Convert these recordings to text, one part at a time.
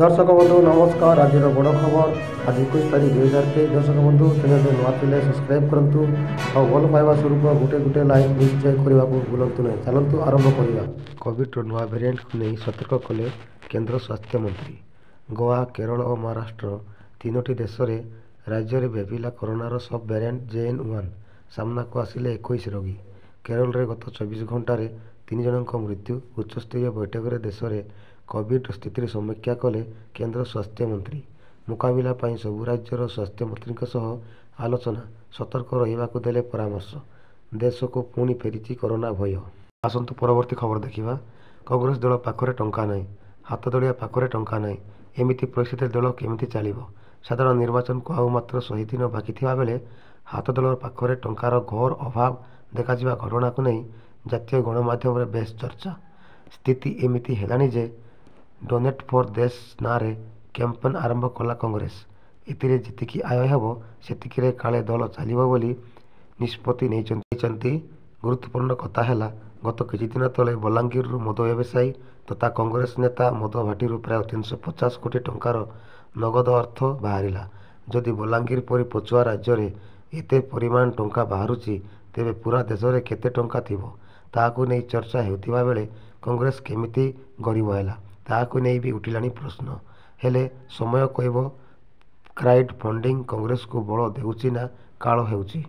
दर्शक बंधु नमस्कार। आज बड़ खबर आज 21 तारीख 2023। दर्शक बंधु चैनल नुआ थे सब्सक्राइब करूँ और भल पाइबा स्वरूप गोटे गोटे लाइक निश्चय करने को भूलु ना। चलतु आरंभ करवा। कोविड नुआ भेरिएंट को नहीं सतर्क कले केंद्र स्वास्थ्य मंत्री। गोवा, केरल और महाराष्ट्र तीनोटी देश में राज्य में व्यापिला कोरोनार सब भेरिएंट JN1 सामना को आसिले 21 रोगी। केरल में गत 24 घंटे 3 जनों मृत्यु। उच्चस्तरीय बैठक में देश में कोविड स्थिति समीक्षा कले केंद्र स्वास्थ्य मंत्री। मुकाबला पर सबु राज्यर स्वास्थ्य मंत्री सह आलोचना। सतर्क रहा देले परामर्श। देश को पुणी फेरी कोरोना भय। आसतु परवर्ती खबर देखा। कांग्रेस दल पाखरे टंका नहीं, हाथ दलिया पाखरे टंका नहीं, एमिति परिस्थिति दल केमिति चलिबो। साधारण निर्वाचन को आउ मात्र 100 दिन बाकी थिबा बेले हाथ दल पाखरे टंकार घोर अभाव देखाजिबा घटना को नहीं जातीय गणमाध्यम में बेस चर्चा। स्थिति एमिति हेलानी जे डोनेट फॉर देश ना रे कैंपेन आरंभ कला कांग्रेस। एतिरे जेतिकी आय हेबो सेतिकिरे काले दल चलिबो बोली निष्पत्ति नहीं। गुरुत्वपूर्ण कथा है गत किछि दिन तले बलांगीर मद व्यवसायी तथा कांग्रेस नेता मद भाटी प्राय 350 कोटी टंकार नगद अर्थ बाहरिला। जदि बलांगीर परि पछुआ राज्य में एते परिमाण टंका बाहरुची तेबे पूरा देश में केते टंका थिबो ताहाकु नहीं चर्चा हेउथिबा बेले कांग्रेस केमिति गरीब हैला ताहाकु नहीं भी उठिलानी प्रश्न। हेले समय कहबो क्राउड फंडिंग कांग्रेस को बल देउची ना काल हेउची।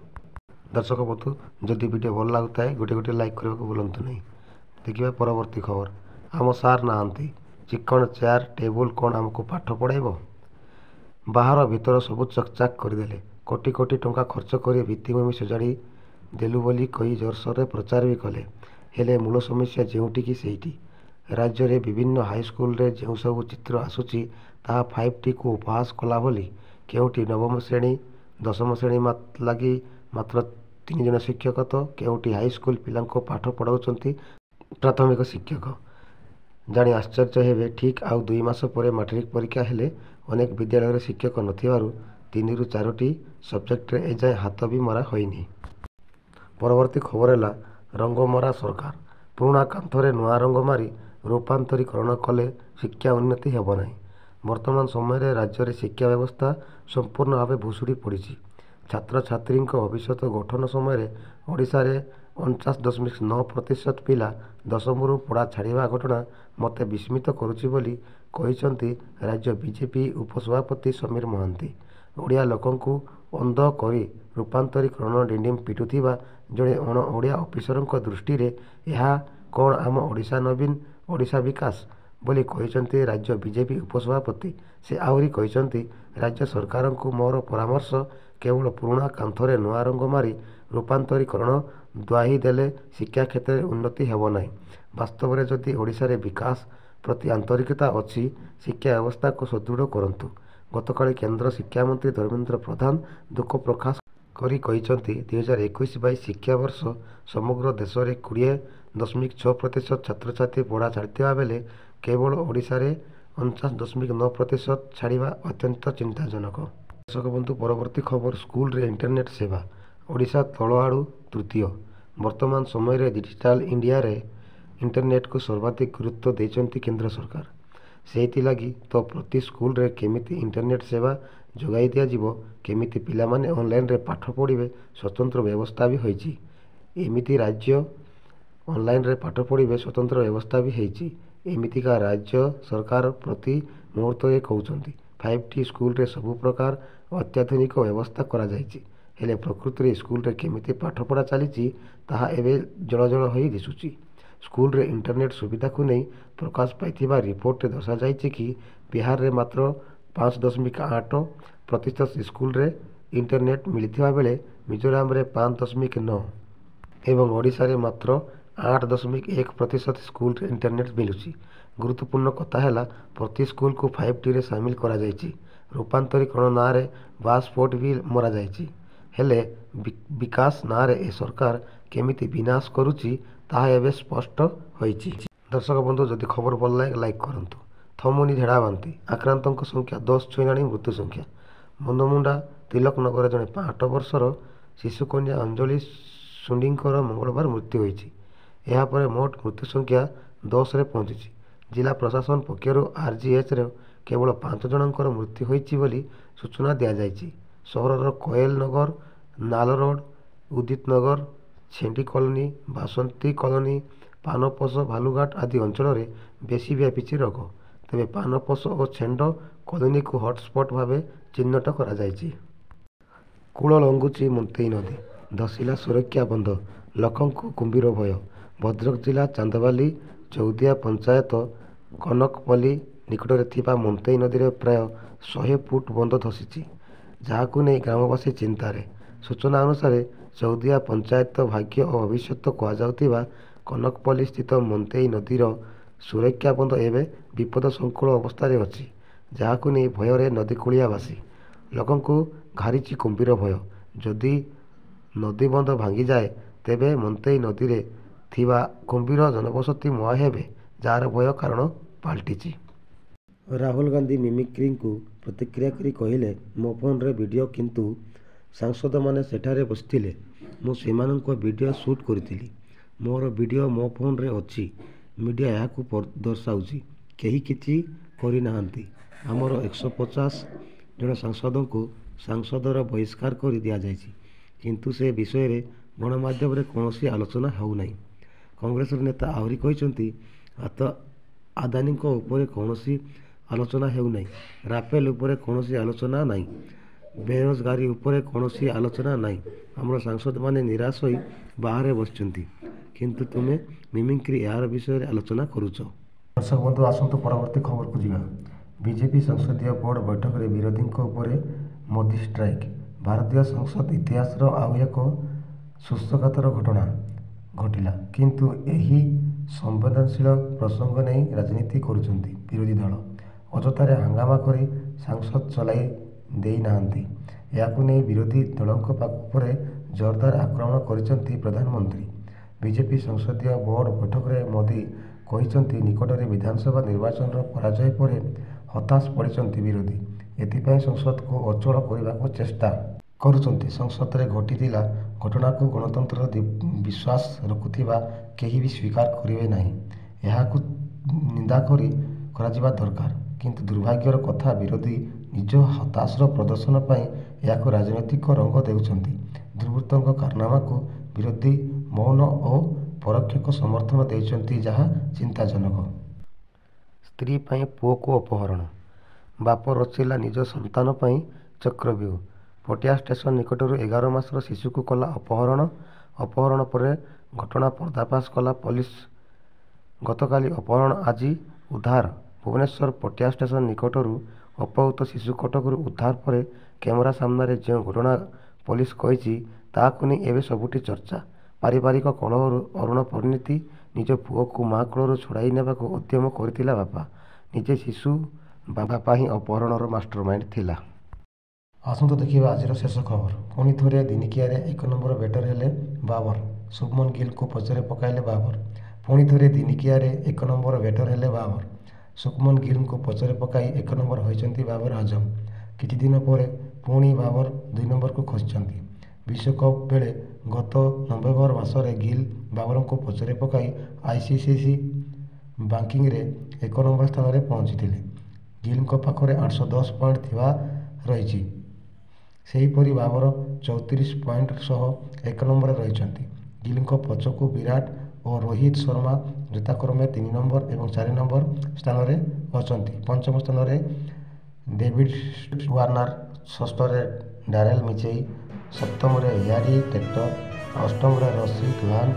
दर्शक बंधु जदि वीडियो भल लगुता है गोटे गोटे लाइक करने को भूलु नहीं। देखिए परवर्ती खबर। आम सार नहांती चिकन चेयर टेबुल कौन आमको पाठ पढ़ाइब। बाहर भीतर सबू चकचाक करदेले। कोटी कोटी टंका खर्च कर भित्तिभूमि सजाड़ी देलु बोली कही जोरसोर प्रचार भी कले। हेले मूल समस्या जोटिकी सेठी। राज्य में विभिन्न हाईस्कल रे जो सब चित्र आसूची ताहा 5T को उपहास कला बोली केउटी नवम श्रेणी 10म श्रेणी लगी मात्र 3 जन शिक्षक तो केउटी हाईस्कल पिला पाठ पढ़ाऊँच प्राथमिक शिक्षक। जानी आश्चर्य हेबे ठीक आउ 2 मास पर मैट्रिक परीक्षा हेले अनेक विद्यालय शिक्षक नथिबारु 3 ରୁ 4टी सब्जेक्ट रे एजाए हाथ भी मरा होइनी। परवर्ती खबर है रंगमरा सरकार। पुराणा कांथरे नुआ रंग मारी रूपांतरीकरण कले शिक्षा उन्नति हेब नहीं। वर्तमान समय राज्य में शिक्षा व्यवस्था संपूर्ण भाव भुशुड़ी पड़ी। छात्र छात्री भविष्य गठन समय ओडिशा रे 49.9% पिला 10वीं रु पढ़ा छाड़ा घटना मते विस्मित करुच्ची बोली कहिसंती राज्य बीजेपी उपसभापति समीर महांती। ओडिया लोकंकु अंध करी रूपांतरीकरण डिंडिम पिटुथिबा जड़े अण ओडिया ऑफिसर दृष्टि रे यह कौन आम ओडिशा नवीन ओडिशा विकास बोली कहिसंती राज्य बीजेपी उपसभापति। से आहुरी कहिसंती राज्य सरकार को मोर परामर्श केवल पुराणा कांथरे नुआ रंग मारी रूपांतरीकरण द्वाही देले शिक्षा क्षेत्र में उन्नति हेब नहीं। वास्तव में जदि ओडिशा रे विकास प्रति आंतरिकता अच्छी शिक्षा व्यवस्था को सुदृढ़ करंतु। गतकाली केंद्र शिक्षा मंत्री धर्मेंद्र प्रधान दुख प्रकाश करी कहिसंती 2021-22 शिक्षा वर्ष समग्र देश में 20.6% छात्र छात्री पढ़ा छाड़ता बेले केवल ओडिशा रे 49.9% छाड़ा अत्यंत चिंताजनक। दर्शक बंधु परवर्ती खबर। स्कूल रे इंटरनेट सेवा ओडिशा तल आड़ू तृतीय। वर्तमान समय रे डिजिटल इंडिया रे इंटरनेट को सर्वाधिक गुरुत्व देइचंती केंद्र सरकार। सेहिति लगी तो प्रति स्कूल रे केमिति इंटरनेट सेवा जोगाई दिया जिवो केमिति पिला माने ऑनलाइन रे पाठ पढ़िबे स्वतंत्र व्यवस्था भी होईची। एमिति राज्य ऑनलाइन रे पाठ पढ़िबे स्वतंत्र व्यवस्था भी होईची। एमितिका राज्य सरकार प्रति मुहूर्त ये कहउचंती 5T स्कूल रे सबु प्रकार अत्याधुनिक व्यवस्था करा जायछि। हेले प्रकृति रे स्कूल रे केमिति पाठ पढ़ा चलीची ताहा एबे जल होई दिसुची। स्कूल रे इंटरनेट सुविधा को नहीं प्रकाश पाइथिबा रिपोर्ट रे दर्शा जायछि कि बिहार रे मात्र 5.8% स्कूल रे इंटरनेट मिलिथिबा बेले मिजोराम रे 5.9 एवं ओडिशा रे मात्र 8.1% स्कूल रे इंटरनेट मिलुची। गुरुत्वपूर्ण कथा है प्रति स्कूल को 5T रे शामिल करा जायछि। रूपांतरीकरण ना रे बास्पोर्ट भी मरा जायछि। हेले विकास ना रे ए सरकार केमिति विनाश करुची ताहा एबे स्पष्ट होईची। दर्शक बंधु जदि खबर भल लागे लाइक करंतु। थमुनी झेड़ा बांती आक्रांतों संख्या 10 छुईलाणी। मृत्यु संख्या मंदमुंडा तिलक नगर जड़े 8 वर्षर शिशुकन्या अंजलि सुंडींकर मंगलवार मृत्यु होईची। यापर मोट मृत्यु संख्या 10 रे पहुंची। जिला प्रशासन पक्षर RGH କେବଳ 5 ଜଣଙ୍କର ମୃତ୍ୟୁ ହୋଇଛି ବୋଲି ସୂଚନା ଦିଆଯାଇଛି। ସହରର କୋଏଲ ନଗର, ନାଲ ରୋଡ, ଉଦିତ ନଗର, ଛେଣ୍ଡି କଲୋନୀ, ବାସନ୍ତୀ କଲୋନୀ, ପାନପୋଷ, ଭାଲୁଘାଟ ଆଦି ଅଞ୍ଚଳରେ ବେଶୀ ବ୍ୟାପିଛି ରୋଗ। ତେବେ ପାନପୋଷ ଓ ଛେଣ୍ଡ କଲୋନୀକୁ ହଟସ୍ପଟ ଭାବେ ଚିହ୍ନଟ କରାଯାଇଛି। କୂଳ ଲଙ୍ଘୁଛି ମନ୍ତେଇ ନଦୀ, ଧସିଲା ସୁରକ୍ଷା ବନ୍ଧ, ଲୋକଙ୍କୁ କୁମ୍ଭୀର ଭୟ। ଭଦ୍ରକ ଜିଲ୍ଲା ଚାନ୍ଦବାଲି ଚୌଦିଆ ପଞ୍ଚାୟତ କନକପଲ୍ଲୀ ନିକଟରେ ଥିବା ମନ୍ତେଇ ନଦୀରେ ପ୍ରାୟ 100 ଫୁଟ ବନ୍ଧ ଧସିଛି, ଯାହାକୁ ନେଇ ଗ୍ରାମବାସୀ ଚିନ୍ତାରେ। ସୂଚନା ଅନୁସାରେ ଚୌଦିଆ ପଞ୍ଚାୟତ ଭାଗ୍ୟ ଓ ଭବିଷ୍ୟତ କୁହାଯାଉଥିବା କନକପଲ୍ଲୀ ସ୍ଥିତ ମନ୍ତେଇ ନଦୀର ସୁରକ୍ଷା ବନ୍ଧ ଏବେ ବିପଦସଙ୍କୁଳ ଅବସ୍ଥାରେ ଅଛି, ଯାହାକୁ ନେଇ ଭୟରେ ନଦୀକୂଳିଆବାସୀ। ଲୋକଙ୍କୁ ଘାରିଛି କୁମ୍ଭୀର ଭୟ। ଯଦି ନଦୀବନ୍ଧ ଭାଙ୍ଗିଯାଏ ତେବେ ମନ୍ତେଇ ନଦୀରେ ଥିବା କୁମ୍ଭୀର ଜନବସତି ମୁହାଁ ହେବେ, ଯାହାର ଭୟ କାରଣ ପାଲଟିଛି। ରାହୁଲ ଗାନ୍ଧୀ ମିମିକ୍ରିଙ୍କୁ ପ୍ରତିକ୍ରିୟା କରି କହିଲେ, ମୋ ଫୋନରେ ଭିଡ଼ିଓ କିନ୍ତୁ ସାଂସଦମାନେ ସେଠାରେ ବସିଥିଲେ। ମୁଁ ସେମାନଙ୍କ ଭିଡ଼ିଓ ସୁଟ୍ କରିଥିଲି। ମୋର ଭିଡ଼ିଓ ମୋ ଫୋନରେ ଅଛି। ମିଡ଼ିଆ ଏହାକୁ ଦର୍ଶାଉଛି। କେହି କିଛି କରିନାହାନ୍ତି। ଆମର 150 ଜଣ ସାଂସଦଙ୍କୁ ସଂସଦର ବହିଷ୍କାର କରି ଦିଆଯାଇଛି, କିନ୍ତୁ ସେ ବିଷୟରେ ଗଣମାଧ୍ୟମରେ କୌଣସି ଆଲୋଚନା ହେଉନାହିଁ। କଂଗ୍ରେସର ନେତା ଆହୁରି କହିଛନ୍ତି, ଆଦାନୀଙ୍କ ଉପରେ କୌଣସି ଆଲୋଚନା ହେଉନାହିଁ, ରାଫେଲ ଉପରେ କୌଣସି ଆଲୋଚନା ନାହିଁ, ବେରୋଜଗାରୀ ଉପରେ କୌଣସି ଆଲୋଚନା ନାହିଁ। ଆମର ସାଂସଦମାନେ ନିରାଶ ହୋଇ ବାହାରେ ବସିଛନ୍ତି, କିନ୍ତୁ ତୁମେ ମିମିକ୍ରି ଏହାର ବିଷୟରେ ଆଲୋଚନା କରୁଛ। ଦର୍ଶକ ବନ୍ଧୁ, ଆସନ୍ତୁ ପରବର୍ତ୍ତୀ ଖବରକୁ ଯିବା। ବିଜେପି ସଂସଦୀୟ ବୋର୍ଡ ବୈଠକରେ ବିରୋଧୀଙ୍କ ଉପରେ ମୋଦି ଷ୍ଟ୍ରାଇକ୍। ଭାରତୀୟ ସଂସଦ ଇତିହାସର ଆଉ ଏକ ସ୍ପର୍ଶକାତର ଘଟଣା ଘଟିଲା, କିନ୍ତୁ ଏହି ସମ୍ବେଦନଶୀଳ ପ୍ରସଙ୍ଗ ନେଇ ରାଜନୀତି କରୁଛନ୍ତି ବିରୋଧୀ ଦଳ। ଅଯଥାରେ ହାଙ୍ଗାମା କରି ସଂସଦ ଚଳାଇ ଦେଇନାହାନ୍ତି। ଏହାକୁ ନେଇ ବିରୋଧୀ ଦଳଙ୍କ ଉପରେ ଜୋରଦାର ଆକ୍ରମଣ କରିଛନ୍ତି ପ୍ରଧାନମନ୍ତ୍ରୀ। ବିଜେପି ସଂସଦୀୟ ବୋର୍ଡ ବୈଠକରେ ମୋଦି କହିଛନ୍ତି, ନିକଟରେ ବିଧାନସଭା ନିର୍ବାଚନର ପରାଜୟ ପରେ ହତାଶ ପଡ଼ିଛନ୍ତି ବିରୋଧୀ। ଏଥିପାଇଁ ସଂସଦକୁ ଅଚଳ କରିବାକୁ ଚେଷ୍ଟା କରୁଛନ୍ତି। ସଂସଦରେ ଘଟିଥିଲା ଘଟଣାକୁ ଗଣତନ୍ତ୍ରର ବିଶ୍ୱାସ ରଖୁଥିବା କେହି ବି ସ୍ୱୀକାର କରିବେ ନାହିଁ। ଏହାକୁ ନିନ୍ଦା କରାଯିବା ଦରକାର। କିନ୍ତୁ ଦୁର୍ଭାଗ୍ୟର କଥା, ବିରୋଧୀ ନିଜ ହତାଶାର ପ୍ରଦର୍ଶନ ପାଇଁ ଏହାକୁ ରାଜନୈତିକ ରଙ୍ଗ ଦେଉଛନ୍ତି। ଦୁର୍ବୃତ୍ତଙ୍କ କାରନାମାକୁ ବିରୋଧୀ ମୌନ ଓ ପରୋକ୍ଷ ସମର୍ଥନ ଦେଉଛନ୍ତି, ଯାହା ଚିନ୍ତାଜନକ। ସ୍ତ୍ରୀ ପାଇଁ ପୁଅକୁ ଅପହରଣ, ବାପ ରଚିଲା ନିଜ ସନ୍ତାନ ପାଇଁ ଚକ୍ରବ୍ୟୂହ। ପଟିଆ ଷ୍ଟେସନ ନିକଟରୁ 11 ମାସର ଶିଶୁକୁ କଲା ଅପହରଣ। ଅପହରଣ ପରେ ଘଟଣା ପର୍ଦ୍ଦାଫାଶ କଲା ପୋଲିସ। ଗତକାଲି ଅପହରଣ, ଆଜି ଉଦ୍ଧାର। ଭୁବନେଶ୍ୱର ପଟିଆ ଷ୍ଟେସନ ନିକଟରୁ ଅପହୃତ ଶିଶୁ କଟକରୁ ଉଦ୍ଧାର ପରେ କ୍ୟାମେରା ସାମ୍ନାରେ ଯେଉଁ ଘଟଣା ପୋଲିସ କହିଛି, ତାହାକୁ ନେଇ ଏବେ ସବୁଠି ଚର୍ଚ୍ଚା। ପାରିବାରିକ କଳହରୁ ଅରୁଣ ପରିଣୀତି। ନିଜ ପୁଅକୁ ମା କୋଳରୁ ଛଡ଼ାଇ ନେବାକୁ ଉଦ୍ୟମ କରିଥିଲା ବାପା। ନିଜେ ଶିଶୁ, ବାପା ହିଁ ଅପହରଣର ମାଷ୍ଟରମାଇଣ୍ଡ ଥିଲା। ଆସନ୍ତୁ ଦେଖିବା ଆଜିର ଶେଷ ଖବର। ପୁଣି ଥରେ ଦିନିକିଆରେ 1 ନମ୍ବର ବ୍ୟାଟର ହେଲେ ବାବର। ଶୁଭମନ ଗିଲଙ୍କୁ ପଛରେ ପକାଇଲେ ବାବର। ପୁଣି ଥରେ ଦିନିକିଆରେ 1 ନମ୍ବର ବ୍ୟାଟର ହେଲେ ବାବର। ଶୁଭମନ ଗିଲଙ୍କୁ ପଛରେ ପକାଇ 1 ନମ୍ବର ହୋଇଛନ୍ତି ବାବର ଆଜମ। କିଛି ଦିନ ପରେ ପୁଣି ବାବର 2 ନମ୍ବରକୁ ଖସିଛନ୍ତି। ବିଶ୍ୱକପ୍ ବେଳେ ଗତ ନଭେମ୍ବର ମାସରେ ଗିଲ ବାବରଙ୍କୁ ପଛରେ ପକାଇ ICC ରାଙ୍କିଙ୍ଗରେ 1 ନମ୍ବର ସ୍ଥାନରେ ପହଞ୍ଚିଥିଲେ। ଗିଲଙ୍କ ପାଖରେ 810 ପଏଣ୍ଟ ଥିବା ରହିଛି। ସେହିପରି ବାବର 34 ପଏଣ୍ଟ ସହ 1 ନମ୍ବରରେ ରହିଛନ୍ତି। ଗିଲଙ୍କ ପଛକୁ ବିରାଟ ଓ ରୋହିତ ଶର୍ମା ଯଥାକ୍ରମେ 3 ନମ୍ବର ଏବଂ 4 ନମ୍ବର ସ୍ଥାନରେ ଅଛନ୍ତି। ପଞ୍ଚମ ସ୍ଥାନରେ ଡେଭିଡ ୱାର୍ଣ୍ଣର, ଷଷ୍ଠରେ ଡାରେଲ ମିଚେଇ, ସପ୍ତମରେ ହ୍ୟାରି ଟେକ୍ଟର, ଅଷ୍ଟମରେ ରଶିଦ୍ ଖାନ,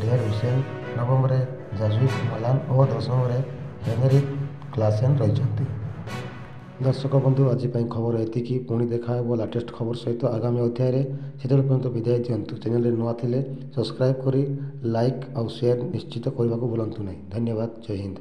ଡେଲ ହୁସେନ, ନବମରେ ଜାଜୁଇଦ ମାଲାନ ଓ 10ମରେ ହେନରିକ କ୍ଲାସେନ ରହିଛନ୍ତି। ଦର୍ଶକ ବନ୍ଧୁ, ଆଜି ପାଇଁ ଖବର ଏତିକି। ପୁଣି ଦେଖା ହେବ ଲାଟେଷ୍ଟ ଖବର ସହିତ ଆଗାମୀ ଅଧ୍ୟାୟରେ। ସେତେବେଳେ ପର୍ଯ୍ୟନ୍ତ ବିଦାୟ ଦିଅନ୍ତୁ। ଚ୍ୟାନେଲରେ ନୂଆ ଥିଲେ ସବସ୍କ୍ରାଇବ କରି ଲାଇକ୍ ଆଉ ସେୟାର ନିଶ୍ଚିତ କରିବାକୁ ଭୁଲନ୍ତୁ ନାହିଁ। ଧନ୍ୟବାଦ। ଜୟ ହିନ୍ଦ।